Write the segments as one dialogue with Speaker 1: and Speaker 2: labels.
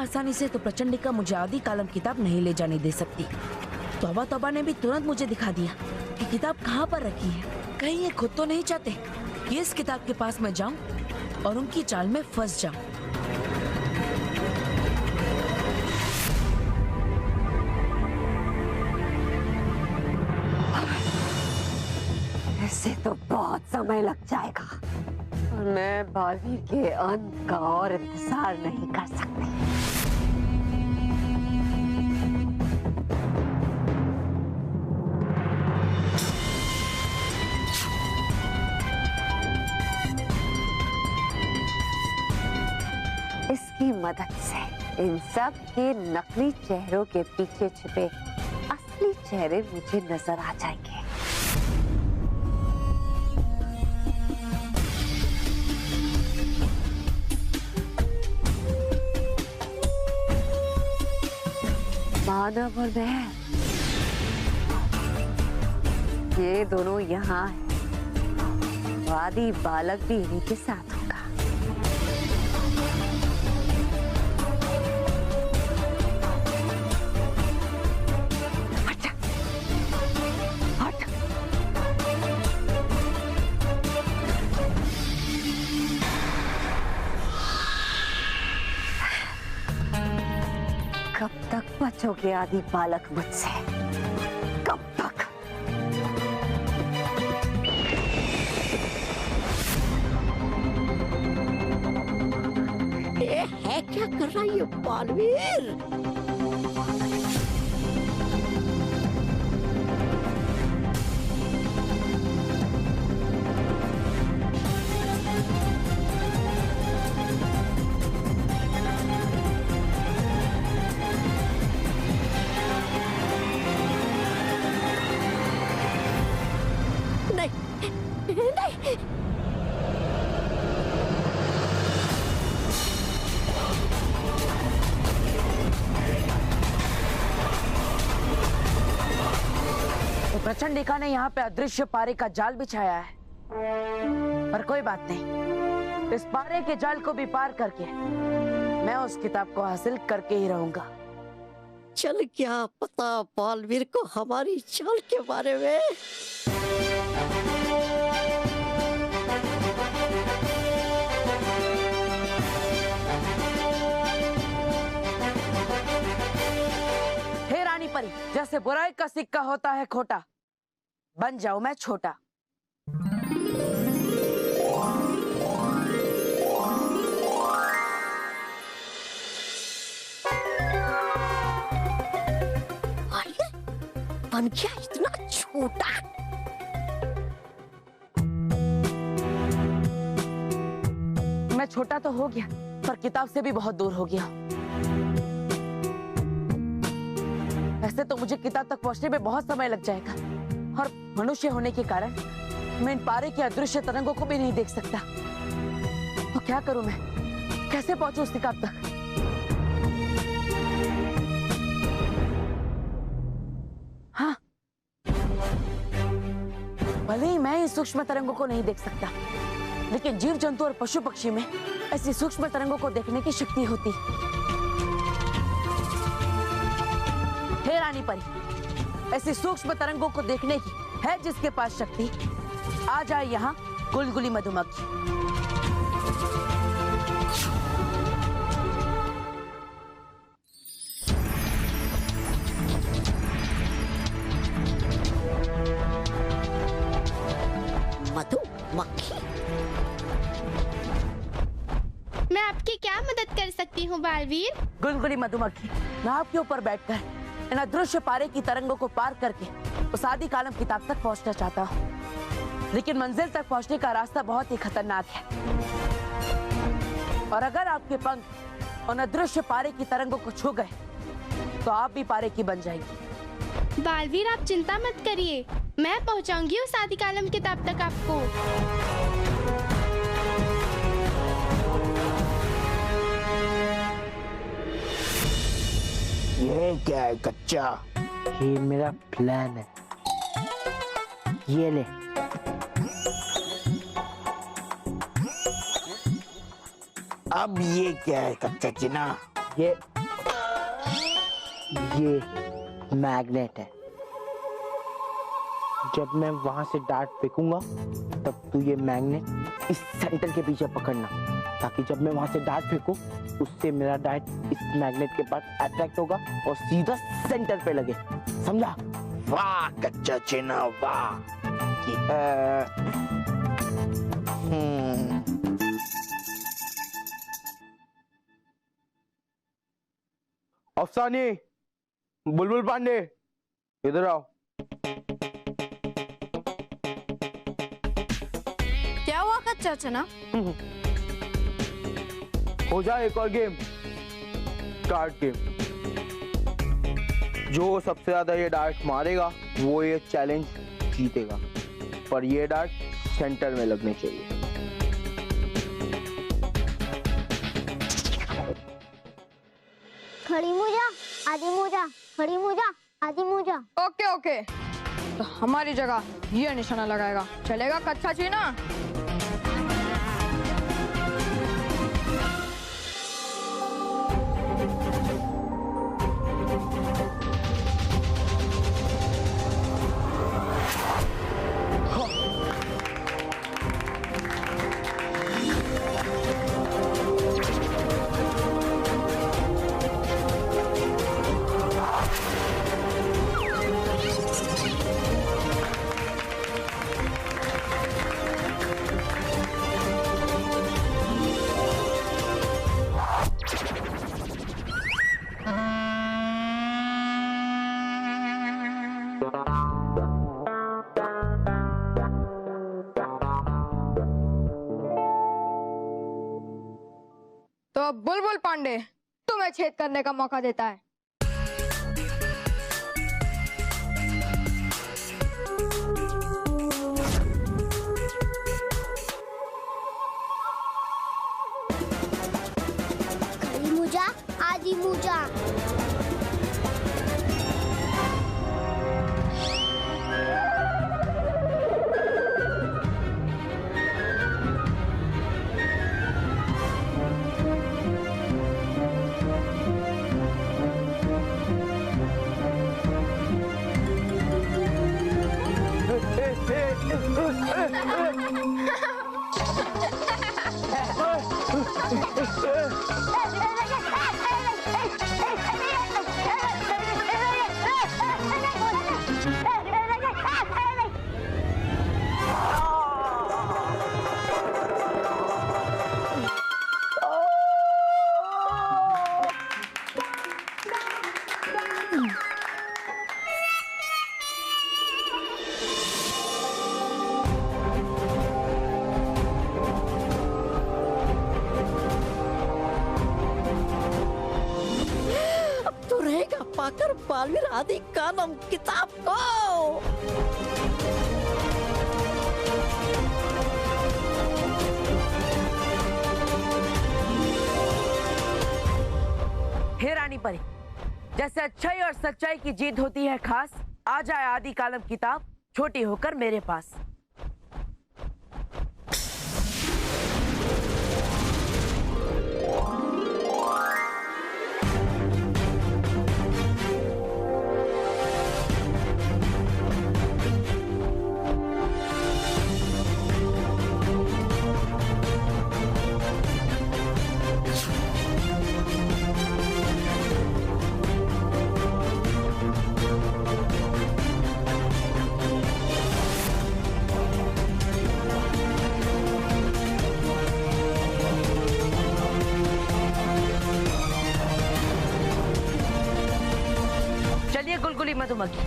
Speaker 1: आसानी से तो प्रचंडिका मुझे आदि कालम किताब नहीं ले जाने दे सकती। तौबा तौबा ने भी तुरंत मुझे दिखा दिया कि किताब कहाँ पर रखी है। कहीं ये खुद तो नहीं चाहते कि इस किताब के पास मैं जाऊं और उनकी चाल में फंस जाऊं।
Speaker 2: ऐसे तो बहुत समय लग जाएगा और मैं बालवीर के अंत का और इंतजार नहीं कर सकती। इसकी मदद से इन सब के नकली चेहरों के पीछे छिपे असली चेहरे मुझे नजर आ जाएंगे। मानव और मैं, ये दोनों यहाँ हैं। आदि बालक भी इन्हीं के साथ होगा। हट, हट। कब तक बचोगे आदि बालक मुझसे? कब तक?
Speaker 3: ये है क्या कर रहा है ये बालवीर? नहीं।
Speaker 1: तो प्रचंडिका ने यहाँ पे अदृश्य पारे का जाल बिछाया है, पर कोई बात नहीं, इस पारे के जाल को भी पार करके मैं उस किताब को हासिल करके ही रहूंगा।
Speaker 3: चल क्या पता बालवीर को हमारी चाल के बारे में।
Speaker 1: हे रानी परी, जैसे बुराई का सिक्का होता है खोटा, बन जाऊं मैं छोटा।
Speaker 3: बन गया इतना छोटा।
Speaker 1: मैं छोटा तो हो गया, पर किताब से भी बहुत दूर हो गया। ऐसे तो मुझे किताब तक पहुंचने में बहुत समय लग जाएगा, और मनुष्य होने के कारण मैं इन पारे के अदृश्य तरंगों को भी नहीं देख सकता। तो क्या करूं मैं? कैसे पहुंचूं उस किताब तक? हाँ, भले ही मैं इस सूक्ष्म तरंगों को नहीं देख सकता, लेकिन जीव जंतु और पशु पक्षी में ऐसी सूक्ष्म तरंगों को देखने की शक्ति होती। हे रानी परी, ऐसी सूक्ष्म तरंगों को देखने की है जिसके पास शक्ति, आ जाए यहाँ गुलगुली मधुमक्खी।
Speaker 3: मधुमक्खी,
Speaker 4: मैं आपकी क्या मदद कर सकती हूँ बालवीर?
Speaker 1: गुलगुली मधुमक्खी, मैं आपके ऊपर बैठकर इन अदृश्य पारे की तरंगों को पार करके उस आदि कालम किताब तक पहुंचना चाहता हूँ, लेकिन मंजिल तक पहुंचने का रास्ता बहुत ही खतरनाक है। और अगर आपके पंख उन अदृश्य पारे की तरंगों को छू गए तो आप भी पारे की बन जाएगी।
Speaker 4: बालवीर, आप चिंता मत करिए, मैं पहुंचाऊंगी उस आदि कालम किताब तक आपको।
Speaker 5: ये क्या है कच्चा? ये मेरा प्लान है, ये ले। अब ये क्या है कच्चा चिना? ये ये मैग्नेट है। जब मैं वहां से डार्ट फेंकूंगा तब तू ये मैग्नेट इस सेंटर के पीछे पकड़ना, ताकि जब मैं वहां से डार्ट फेंकूं उससे मेरा डार्ट इस मैग्नेट के पास अट्रैक्ट होगा और सीधा सेंटर पे लगे। समझा? वाह कच्चा चेना वाह। अफसानी, बुलबुल पांडे, इधर आओ।
Speaker 6: क्या हुआ कच्चा चना?
Speaker 5: हो जाए एक और गेम, डार्ट गेम। जो सबसे ज्यादा ये डार्ट मारेगा वो ये चैलेंज जीतेगा, पर ये डार्ट सेंटर में लगने चाहिए।
Speaker 7: खड़ी मोजा, आधी मोजा, खड़ी मोजा, आधी मोजा।
Speaker 6: ओके ओके, तो हमारी जगह ये निशाना लगाएगा, चलेगा कच्चा चीना? तो अब बुलबुल पांडे तुम्हें छेद करने का मौका देता है।
Speaker 7: खड़ी मोजा, आधी मोजा।
Speaker 3: पाकर बालवीर आदि कालम किताब को।
Speaker 1: हे रानी परी, जैसे अच्छाई और सच्चाई की जीत होती है खास, आ जाए आदि कालम किताब छोटी होकर मेरे पास। चलिए गुलगुली मधुमक्खी।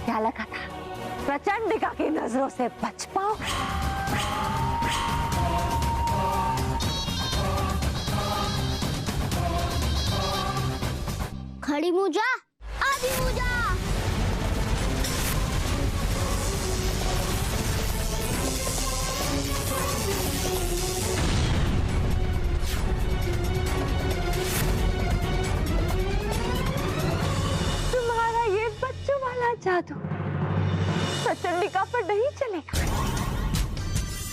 Speaker 2: क्या लगा था प्रचंडिका की नजरों से बच पाओ?
Speaker 7: खड़ी मुजा, आदि मुजा।
Speaker 2: तुम्हारा ये बच्चों वाला जादू प्रचंडिका पर नहीं चलेगा।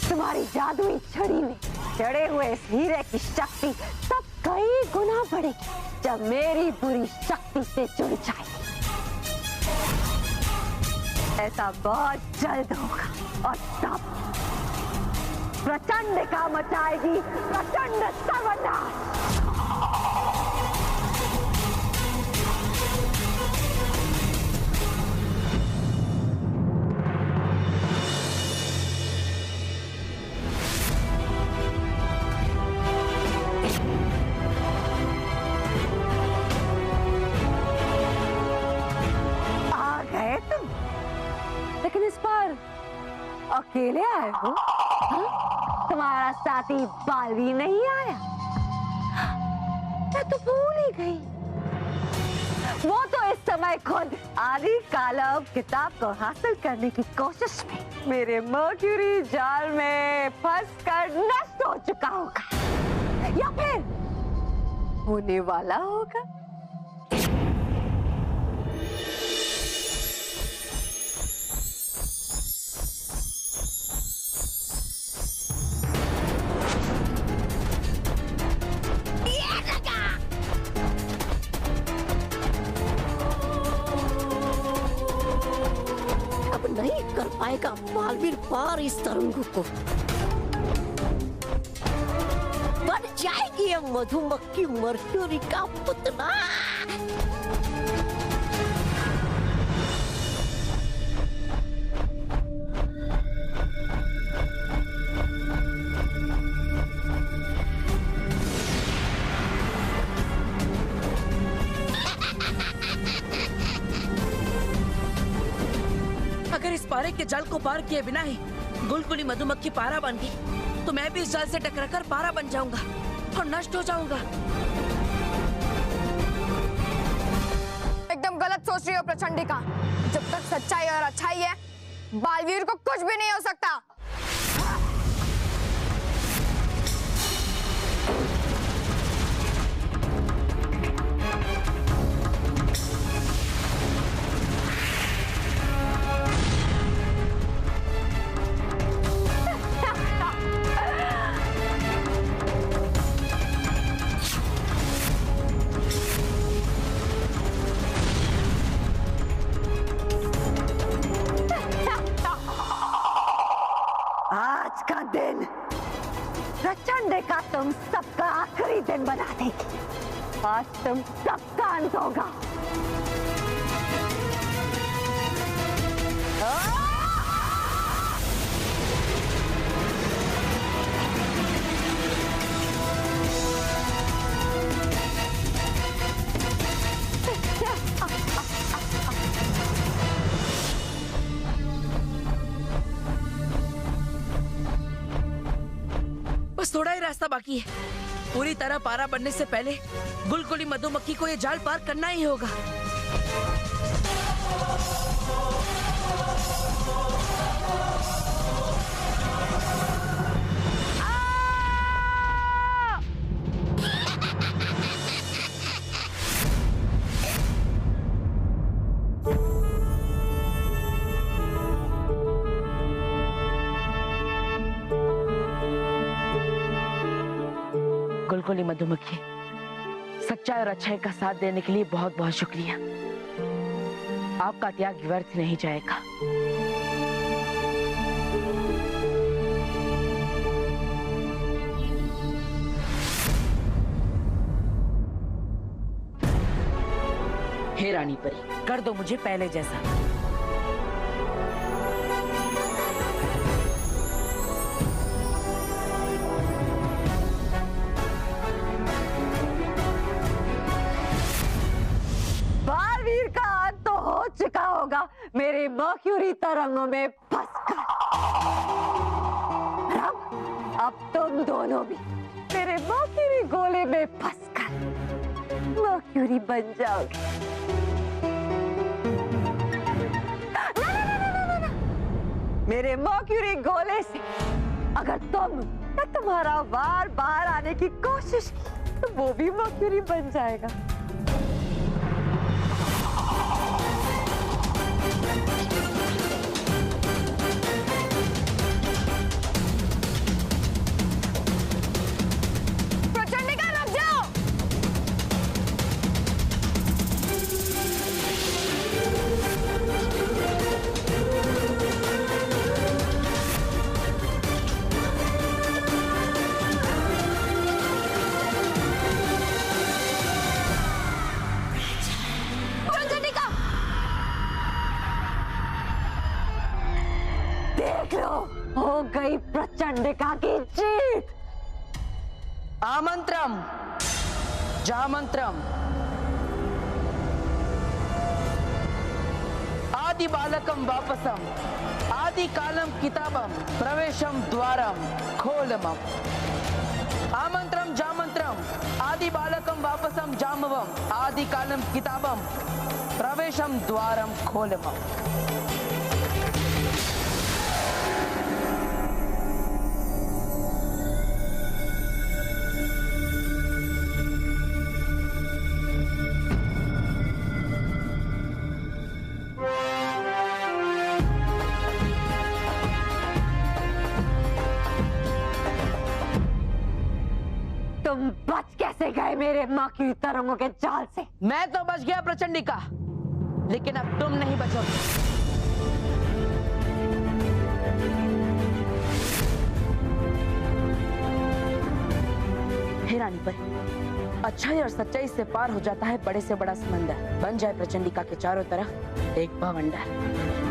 Speaker 2: तुम्हारी जादुई छड़ी में जड़े हुए इस हीरे की शक्ति तब कई गुना बढ़ेगी जब मेरी बुरी शक्ति से जुड़ जाएगी। ऐसा बहुत जल्द होगा और तब प्रचंडिका मचाएगी प्रचंड सर्वनाश। लेकिन इस बार अकेले आए हो? तुम्हारा साथी बाल भी नहीं आया? मैं तो भूल ही गई। वो तो इस समय खुद आदि कालम किताब को हासिल करने की कोशिश में मेरे मर्क्यूरी जाल में फंसकर नष्ट हो चुका होगा या फिर होने वाला होगा।
Speaker 3: नहीं कर पाएगा बालवीर पार इस तरंग को। बन जाएगी ये मधुमक्खी मर्क्यूरी का पुतला।
Speaker 1: अगर इस पारे के जाल को पार किए बिना ही गुलगुली मधुमक्खी पारा बन गई तो मैं भी इस जाल से टकराकर पारा बन जाऊंगा और नष्ट हो जाऊंगा।
Speaker 6: एकदम गलत सोच रही हो प्रचंडिका। जब तक सच्चाई और अच्छाई है बालवीर को कुछ भी नहीं हो सकता।
Speaker 2: आज का दिन प्रचंडिका तुम सबका आखिरी दिन बना देगी। आज तुम सबका अंत होगा।
Speaker 1: बस थोड़ा ही रास्ता बाकी है। पूरी तरह पारा बनने से पहले गुलगुली मधुमक्खी को ये जाल पार करना ही होगा। गुलगुली मधुमक्खी, सच्चाई और अच्छाई का साथ देने के लिए बहुत बहुत शुक्रिया। आपका त्याग व्यर्थ नहीं जाएगा। हे रानी परी, कर दो मुझे पहले जैसा।
Speaker 2: बालवीर का अंत तो हो चुका होगा मेरे मर्क्यूरी तरंगों में फंसकर। अब तुम दोनों भी मेरे मर्क्यूरी गोले में फंसकर मर्क्यूरी बन जाओगे। मेरे मर्क्यूरी गोले से अगर तुम या तुम्हारा बार बार आने की कोशिश की तो वो भी मर्क्यूरी बन जाएगा।
Speaker 6: प्रचंडिका रुक जाओ। प्रचंडिका
Speaker 2: देख लो, हो गई प्रचंडिका की जीत।
Speaker 5: आमंत्रम जामंत्रम आदि बालकम वापसम आदि कालम किताबम प्रवेशम द्वारम खोलमम। आमंत्रम जामंत्रम आदि बालकम वापसम जामवम आदि कालम किताबम प्रवेशम द्वारम खोलमम।
Speaker 2: तुम बच कैसे गए मेरे मर्क्यूरी तरंगों के जाल से?
Speaker 5: मैं तो बच गया प्रचंडिका, लेकिन अब तुम नहीं बचोगे। हे रानी पर अच्छाई और सच्चाई से पार हो जाता है बड़े से बड़ा समंदर, बन जाए प्रचंडिका के चारों तरफ एक भवंडर।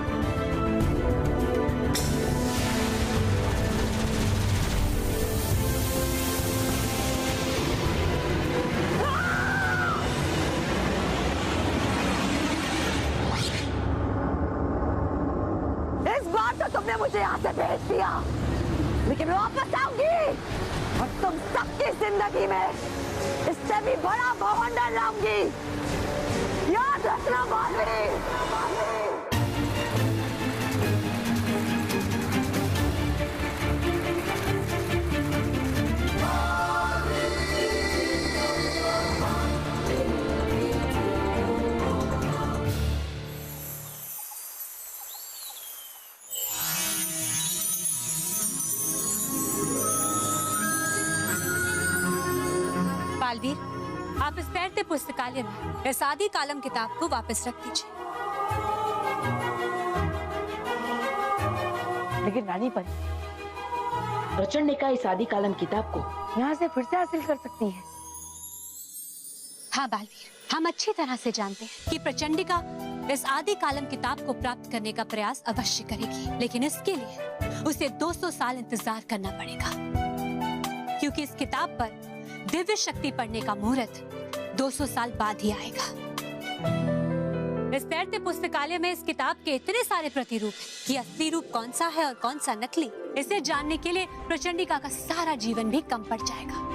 Speaker 2: इस बार तो तुमने मुझे यहाँ से भेज दिया, लेकिन मैं वापस आऊंगी और तुम सबकी जिंदगी में इससे भी बड़ा भवंडर लाऊंगी। याद रखना बालवीर।
Speaker 8: बालवीर, आप इस तैरते पुस्तकालय में इस आदि कालम किताब को वापस रख दीजिए।
Speaker 5: लेकिन रानी पर प्रचंडिका इस आदि कालम किताब को यहाँ से फिर से हासिल कर सकती है।
Speaker 8: हाँ बालवीर, हम अच्छी तरह से जानते हैं कि प्रचंडिका इस आदि कालम किताब को प्राप्त करने का प्रयास अवश्य करेगी, लेकिन इसके लिए उसे 200 साल इंतजार करना पड़ेगा, क्योंकि इस किताब पर दिव्य शक्ति पढ़ने का मुहूर्त 200 साल बाद ही आएगा। इस तैरते पुस्तकालय में इस किताब के इतने सारे प्रतिरूप हैं कि असली रूप कौन सा है और कौन सा नकली, इसे जानने के लिए प्रचंडिका का सारा जीवन भी कम पड़ जाएगा।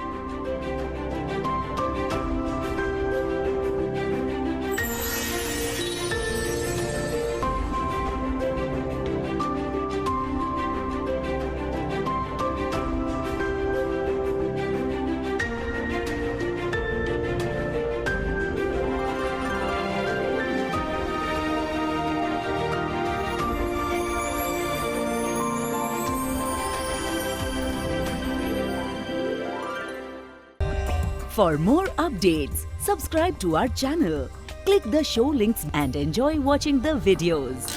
Speaker 9: For more updates, subscribe to our channel, click the show links and enjoy watching the videos.